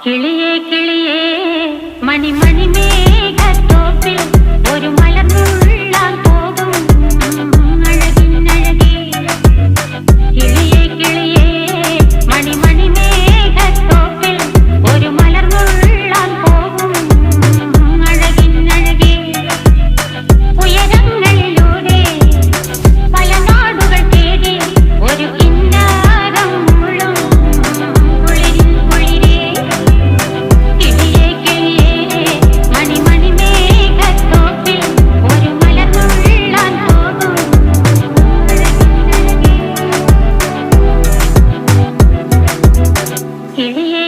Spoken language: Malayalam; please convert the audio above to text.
കിളിയേ കിളിയേ മണിമണി മേഘത്തോപ്പിൽ ഒരു മലർന്നുള്ളാൻ പോകും അഴകിനഴകേ. കിളിയേ കിളിയേ മണിമണി മേഘത്തോപ്പിൽ ഒരു മലർന്നുള്ളാൻ പോകും അഴകിനഴകേ. ഉയരങ്ങളിലൂടെ പല നാടുകൾ തേടി ഒരു കിന്നാരം മുള്ളും കുളിരിൻ കുളിരേ. കിളിയേ കിളിയേ മണിമണി മേഘത്തോപ്പിൽ ഒരു മലർന്നുള്ളാൻ പോകും അഴകിനഴകേ. കിളിയേ